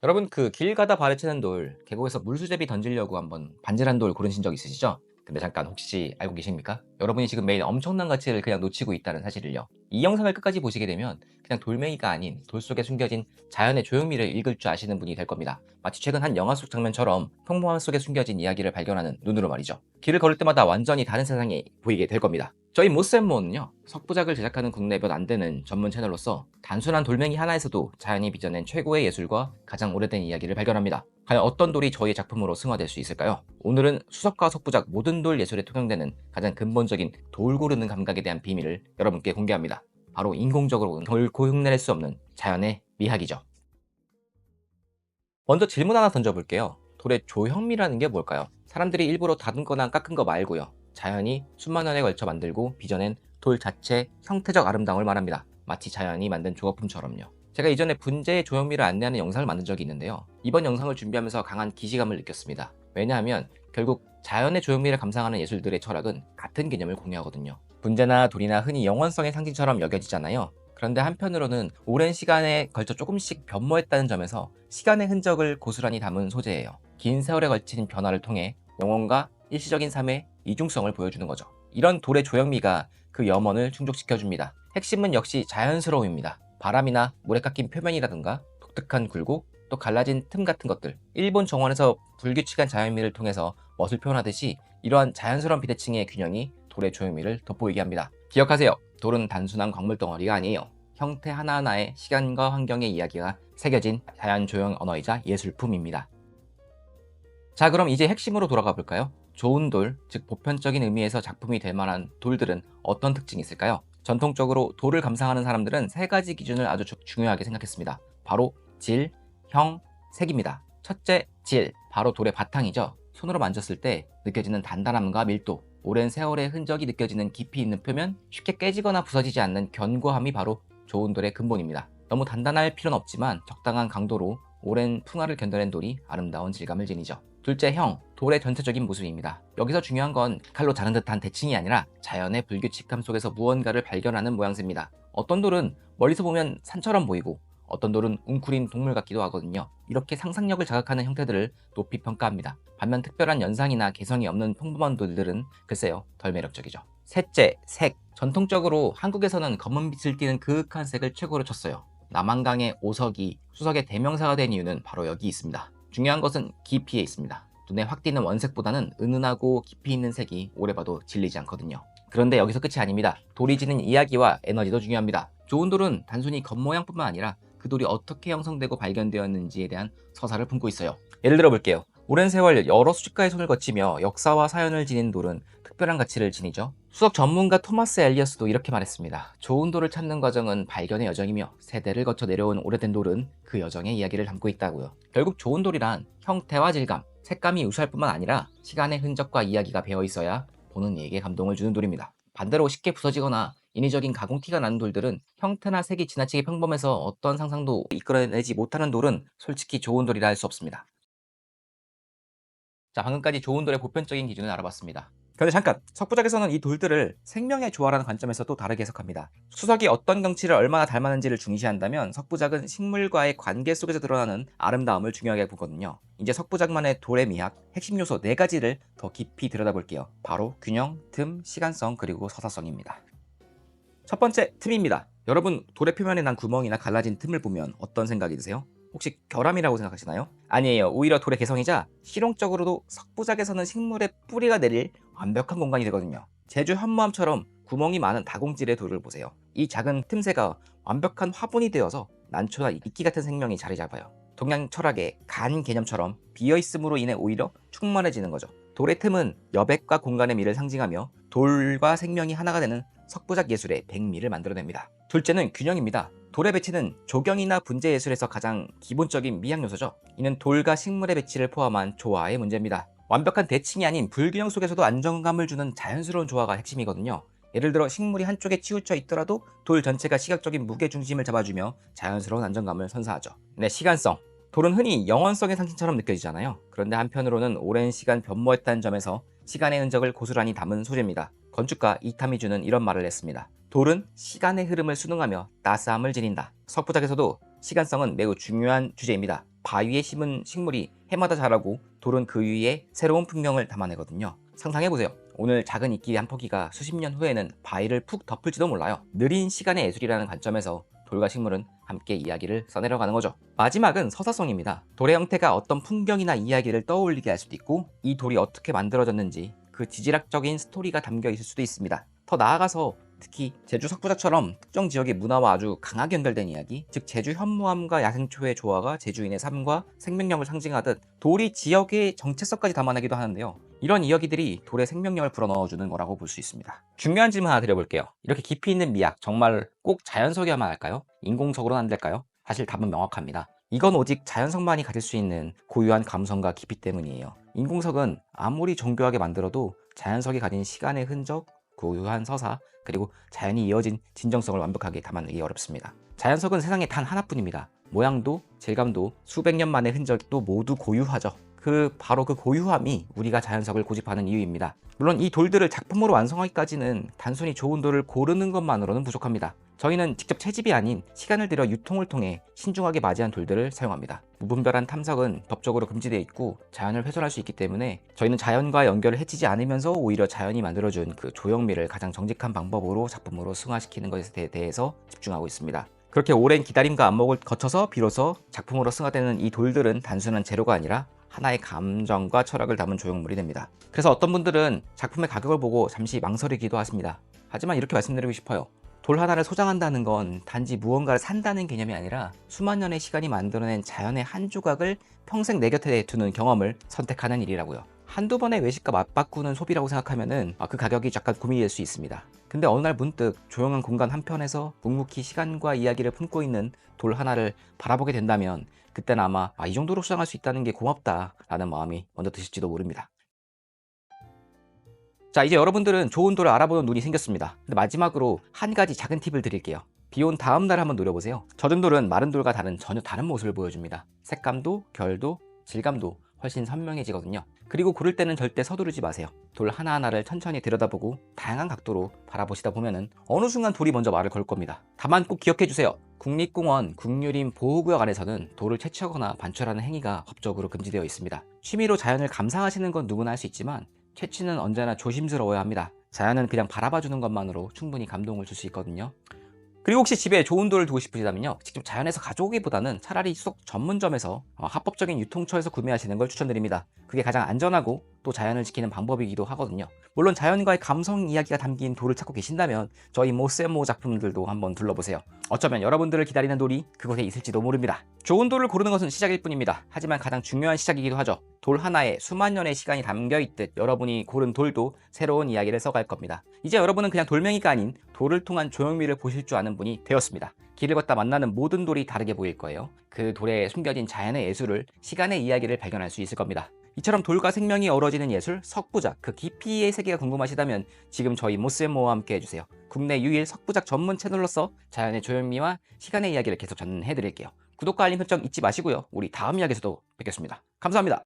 여러분 길 가다 발에 치는 돌, 계곡에서 물수제비 던지려고 한번 반질한 돌 고르신 적 있으시죠? 근데 잠깐 혹시 알고 계십니까? 여러분이 지금 매일 엄청난 가치를 그냥 놓치고 있다는 사실을요. 이 영상을 끝까지 보시게 되면 그냥 돌멩이가 아닌 돌 속에 숨겨진 자연의 조형미를 읽을 줄 아시는 분이 될 겁니다. 마치 최근 한 영화 속 장면처럼 평범함 속에 숨겨진 이야기를 발견하는 눈으로 말이죠. 길을 걸을 때마다 완전히 다른 세상이 보이게 될 겁니다. 저희 모쌤모는요, 석부작을 제작하는 국내 몇 안 되는 전문 채널로서 단순한 돌멩이 하나에서도 자연이 빚어낸 최고의 예술과 가장 오래된 이야기를 발견합니다. 과연 어떤 돌이 저희의 작품으로 승화될 수 있을까요? 오늘은 수석과 석부작 모든 돌 예술에 통용되는 가장 근본적인 돌 고르는 감각에 대한 비밀을 여러분께 공개합니다. 바로 인공적으로 결코 흉내낼 수 없는 자연의 미학이죠. 먼저 질문 하나 던져볼게요. 돌의 조형미라는 게 뭘까요? 사람들이 일부러 다듬거나 깎은 거 말고요. 자연이 수만 년에 걸쳐 만들고 빚어낸 돌 자체 형태적 아름다움을 말합니다. 마치 자연이 만든 조각품처럼요. 제가 이전에 분재의 조형미를 안내하는 영상을 만든 적이 있는데요. 이번 영상을 준비하면서 강한 기시감을 느꼈습니다. 왜냐하면 결국 자연의 조형미를 감상하는 예술들의 철학은 같은 개념을 공유하거든요. 분재나 돌이나 흔히 영원성의 상징처럼 여겨지잖아요. 그런데 한편으로는 오랜 시간에 걸쳐 조금씩 변모했다는 점에서 시간의 흔적을 고스란히 담은 소재예요. 긴 세월에 걸친 변화를 통해 영혼과 일시적인 삶의 이중성을 보여주는 거죠. 이런 돌의 조형미가 그 염원을 충족시켜줍니다. 핵심은 역시 자연스러움입니다. 바람이나 물에 깎인 표면이라든가 독특한 굴곡, 또 갈라진 틈 같은 것들. 일본 정원에서 불규칙한 자연미를 통해서 멋을 표현하듯이 이러한 자연스러운 비대칭의 균형이 돌의 조형미를 돋보이게 합니다. 기억하세요. 돌은 단순한 광물 덩어리가 아니에요. 형태 하나하나에 시간과 환경의 이야기가 새겨진 자연 조형 언어이자 예술품입니다. 자, 그럼 이제 핵심으로 돌아가 볼까요? 좋은 돌, 즉 보편적인 의미에서 작품이 될 만한 돌들은 어떤 특징이 있을까요? 전통적으로 돌을 감상하는 사람들은 세 가지 기준을 아주 중요하게 생각했습니다. 바로 질, 형, 색입니다. 첫째, 질, 바로 돌의 바탕이죠. 손으로 만졌을 때 느껴지는 단단함과 밀도, 오랜 세월의 흔적이 느껴지는 깊이 있는 표면, 쉽게 깨지거나 부서지지 않는 견고함이 바로 좋은 돌의 근본입니다. 너무 단단할 필요는 없지만 적당한 강도로 오랜 풍화를 견뎌낸 돌이 아름다운 질감을 지니죠. 둘째, 형, 돌의 전체적인 모습입니다. 여기서 중요한 건 칼로 자른 듯한 대칭이 아니라 자연의 불규칙함 속에서 무언가를 발견하는 모양새입니다. 어떤 돌은 멀리서 보면 산처럼 보이고 어떤 돌은 웅크린 동물 같기도 하거든요. 이렇게 상상력을 자극하는 형태들을 높이 평가합니다. 반면 특별한 연상이나 개성이 없는 평범한 돌들은 글쎄요, 덜 매력적이죠. 셋째, 색. 전통적으로 한국에서는 검은 빛을 띠는 그윽한 색을 최고로 쳤어요. 남한강의 오석이 수석의 대명사가 된 이유는 바로 여기 있습니다. 중요한 것은 깊이에 있습니다. 눈에 확 띄는 원색보다는 은은하고 깊이 있는 색이 오래 봐도 질리지 않거든요. 그런데 여기서 끝이 아닙니다. 돌이 지닌 이야기와 에너지도 중요합니다. 좋은 돌은 단순히 겉모양뿐만 아니라 그 돌이 어떻게 형성되고 발견되었는지에 대한 서사를 품고 있어요. 예를 들어 볼게요. 오랜 세월 여러 수집가의 손을 거치며 역사와 사연을 지닌 돌은 특별한 가치를 지니죠. 수석 전문가 토마스 엘리어스도 이렇게 말했습니다. 좋은 돌을 찾는 과정은 발견의 여정이며 세대를 거쳐 내려온 오래된 돌은 그 여정의 이야기를 담고 있다고요. 결국 좋은 돌이란 형태와 질감, 색감이 우수할 뿐만 아니라 시간의 흔적과 이야기가 배어 있어야 보는 이에게 감동을 주는 돌입니다. 반대로 쉽게 부서지거나 인위적인 가공티가 나는 돌들은 형태나 색이 지나치게 평범해서 어떤 상상도 이끌어내지 못하는 돌은 솔직히 좋은 돌이라 할 수 없습니다. 자, 방금까지 좋은 돌의 보편적인 기준을 알아봤습니다. 그런데 잠깐, 석부작에서는 이 돌들을 생명의 조화라는 관점에서 또 다르게 해석합니다. 수석이 어떤 경치를 얼마나 닮았는지를 중시한다면 석부작은 식물과의 관계 속에서 드러나는 아름다움을 중요하게 보거든요. 이제 석부작만의 돌의 미학, 핵심 요소 4가지를 더 깊이 들여다볼게요. 바로 균형, 틈, 시간성, 그리고 서사성입니다. 첫 번째, 틈입니다. 여러분, 돌의 표면에 난 구멍이나 갈라진 틈을 보면 어떤 생각이 드세요? 혹시 결함이라고 생각하시나요? 아니에요. 오히려 돌의 개성이자 실용적으로도 석부작에서는 식물의 뿌리가 내릴 완벽한 공간이 되거든요. 제주 현무암처럼 구멍이 많은 다공질의 돌을 보세요. 이 작은 틈새가 완벽한 화분이 되어서 난초나 이끼 같은 생명이 자리 잡아요. 동양 철학의 간 개념처럼 비어있음으로 인해 오히려 충만해지는 거죠. 돌의 틈은 여백과 공간의 미를 상징하며 돌과 생명이 하나가 되는 석부작 예술의 백미를 만들어냅니다. 둘째는 균형입니다. 돌의 배치는 조경이나 분재 예술에서 가장 기본적인 미학 요소죠. 이는 돌과 식물의 배치를 포함한 조화의 문제입니다. 완벽한 대칭이 아닌 불균형 속에서도 안정감을 주는 자연스러운 조화가 핵심이거든요. 예를 들어 식물이 한쪽에 치우쳐 있더라도 돌 전체가 시각적인 무게중심을 잡아주며 자연스러운 안정감을 선사하죠. 네, 시간성. 돌은 흔히 영원성의 상징처럼 느껴지잖아요. 그런데 한편으로는 오랜 시간 변모했다는 점에서 시간의 흔적을 고스란히 담은 소재입니다. 건축가 이타미주는 이런 말을 했습니다. 돌은 시간의 흐름을 순응하며 따스함을 지닌다. 석부작에서도 시간성은 매우 중요한 주제입니다. 바위에 심은 식물이 해마다 자라고 돌은 그 위에 새로운 풍경을 담아내거든요. 상상해보세요. 오늘 작은 이끼 한 포기가 수십 년 후에는 바위를 푹 덮을지도 몰라요. 느린 시간의 예술이라는 관점에서 돌과 식물은 함께 이야기를 써내려가는 거죠. 마지막은 서사성입니다. 돌의 형태가 어떤 풍경이나 이야기를 떠올리게 할 수도 있고, 이 돌이 어떻게 만들어졌는지 그 지질학적인 스토리가 담겨 있을 수도 있습니다. 더 나아가서 특히 제주 석부작처럼 특정 지역의 문화와 아주 강하게 연결된 이야기, 즉 제주 현무암과 야생초의 조화가 제주인의 삶과 생명력을 상징하듯 돌이 지역의 정체성까지 담아내기도 하는데요. 이런 이야기들이 돌의 생명력을 불어넣어주는 거라고 볼 수 있습니다. 중요한 질문 하나 드려볼게요. 이렇게 깊이 있는 미학, 정말 꼭 자연석이어야만 할까요? 인공석으로는 안 될까요? 사실 답은 명확합니다. 이건 오직 자연석만이 가질 수 있는 고유한 감성과 깊이 때문이에요. 인공석은 아무리 정교하게 만들어도 자연석이 가진 시간의 흔적, 고유한 서사, 그리고 자연이 이어진 진정성을 완벽하게 담아내기 어렵습니다. 자연석은 세상에 단 하나뿐입니다. 모양도 질감도 수백 년 만의 흔적도 모두 고유하죠. 바로 그 고유함이 우리가 자연석을 고집하는 이유입니다. 물론 이 돌들을 작품으로 완성하기까지는 단순히 좋은 돌을 고르는 것만으로는 부족합니다. 저희는 직접 채집이 아닌 시간을 들여 유통을 통해 신중하게 맞이한 돌들을 사용합니다. 무분별한 탐석은 법적으로 금지되어 있고 자연을 훼손할 수 있기 때문에 저희는 자연과 연결을 해치지 않으면서 오히려 자연이 만들어준 그 조형미를 가장 정직한 방법으로 작품으로 승화시키는 것에 대해서 집중하고 있습니다. 그렇게 오랜 기다림과 안목을 거쳐서 비로소 작품으로 승화되는 이 돌들은 단순한 재료가 아니라 하나의 감정과 철학을 담은 조형물이 됩니다. 그래서 어떤 분들은 작품의 가격을 보고 잠시 망설이기도 하십니다. 하지만 이렇게 말씀드리고 싶어요. 돌 하나를 소장한다는 건 단지 무언가를 산다는 개념이 아니라 수만 년의 시간이 만들어낸 자연의 한 조각을 평생 내 곁에 두는 경험을 선택하는 일이라고요. 한두 번의 외식과 맞바꾸는 소비라고 생각하면은 그 가격이 약간 고민이 될 수 있습니다. 근데 어느 날 문득 조용한 공간 한편에서 묵묵히 시간과 이야기를 품고 있는 돌 하나를 바라보게 된다면 그때는 아마 이 정도로 소장할 수 있다는 게 고맙다 라는 마음이 먼저 드실지도 모릅니다. 자, 이제 여러분들은 좋은 돌을 알아보는 눈이 생겼습니다. 근데 마지막으로 한 가지 작은 팁을 드릴게요. 비 온 다음 날 한번 노려보세요. 젖은 돌은 마른 돌과 전혀 다른 모습을 보여줍니다. 색감도 결도 질감도 훨씬 선명해지거든요. 그리고 고를 때는 절대 서두르지 마세요. 돌 하나하나를 천천히 들여다보고 다양한 각도로 바라보시다 보면은 어느 순간 돌이 먼저 말을 걸 겁니다. 다만 꼭 기억해주세요. 국립공원 국유림 보호구역 안에서는 돌을 채취하거나 반출하는 행위가 법적으로 금지되어 있습니다. 취미로 자연을 감상하시는 건 누구나 할 수 있지만 채취는 언제나 조심스러워야 합니다. 자연은 그냥 바라봐주는 것만으로 충분히 감동을 줄 수 있거든요. 그리고 혹시 집에 좋은 돌을 두고 싶으시다면요, 직접 자연에서 가져오기보다는 차라리 수석 전문점에서 합법적인 유통처에서 구매하시는 걸 추천드립니다. 그게 가장 안전하고 또 자연을 지키는 방법이기도 하거든요. 물론 자연과의 감성 이야기가 담긴 돌을 찾고 계신다면 저희 모세모 작품들도 한번 둘러보세요. 어쩌면 여러분들을 기다리는 돌이 그곳에 있을지도 모릅니다. 좋은 돌을 고르는 것은 시작일 뿐입니다. 하지만 가장 중요한 시작이기도 하죠. 돌 하나에 수만 년의 시간이 담겨있듯 여러분이 고른 돌도 새로운 이야기를 써갈 겁니다. 이제 여러분은 그냥 돌멩이가 아닌 돌을 통한 조형미를 보실 줄 아는 분이 되었습니다. 길을 걷다 만나는 모든 돌이 다르게 보일 거예요. 그 돌에 숨겨진 자연의 예술을, 시간의 이야기를 발견할 수 있을 겁니다. 이처럼 돌과 생명이 어우러지는 예술, 석부작, 그 깊이의 세계가 궁금하시다면 지금 저희 모스앤모어와 함께 해주세요. 국내 유일 석부작 전문 채널로서 자연의 조형미와 시간의 이야기를 계속 전해드릴게요. 구독과 알림 설정 잊지 마시고요. 우리 다음 이야기에서도 뵙겠습니다. 감사합니다.